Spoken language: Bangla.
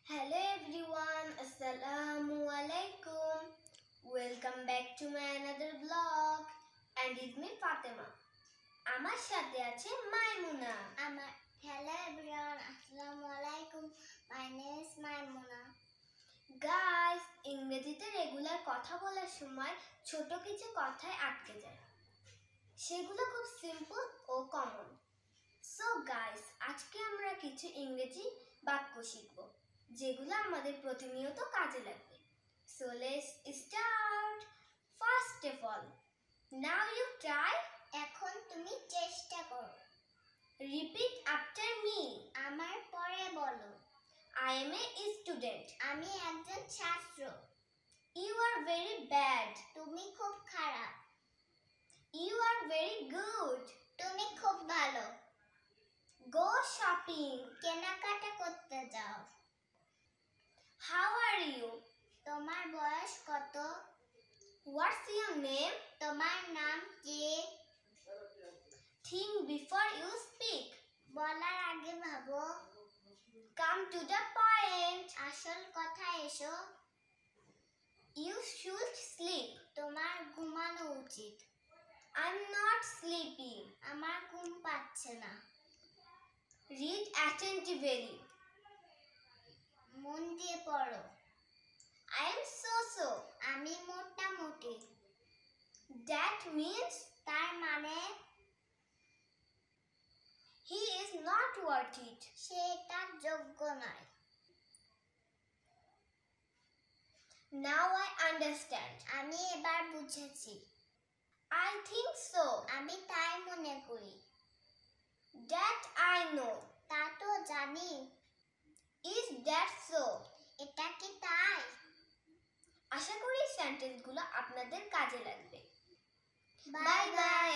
Hello everyone, Assalamu alaikum. Welcome back to my another vlog and it's me Fatima. আমার সাথে আছে মাইমুনা। Hello everyone, Assalamu alaikum. My name is Maimuna. Guys, ইংরেজিতে রেগুলার কথা বলার সময় ছোট কিছু কথায় আটকে যায়। সেগুলো খুব সিম্পল ও কমন। সো গাইস, আজকে আমরা কিছু ইংরেজি বাক্য শিখব যেগুলো আমাদের প্রতিনিয়ত কাজে লাগবে। So let's start. First of all, now you try. এখন তুমি চেষ্টা করো। Repeat after me. আমার পরে বলো। I am a student. আমি একজন ছাত্র। You are very bad. তুমি খুব খারাপ। You are very good. তুমি খুব ভালো। Go shopping. কেনাকাটা করতে যাও। How are you? তোমার বয়স কত? What's your name? তোমার নাম কি? Think before you speak. বলার আগে ভাবো। Come to the point. আসল কথা এসো। You should sleep. তোমার ঘুমানো উচিত। I'm not sleepy. আমার ঘুম পাচ্ছে না। Read attentively. মন দিয়ে পড়ো। I am so. আমি মোটামুটি। That means তার মানে he is not worth it. সে তার যোগ্য নয়। Now I understand. আমি এবার বুঝেছি। I think so. আমি তাই মনে করি। That I know. তা তো জানি। Is that so? এটা কি তাই? আশা করি সেন্টেন্সগুলো আপনাদের কাজে লাগবে। Bye bye.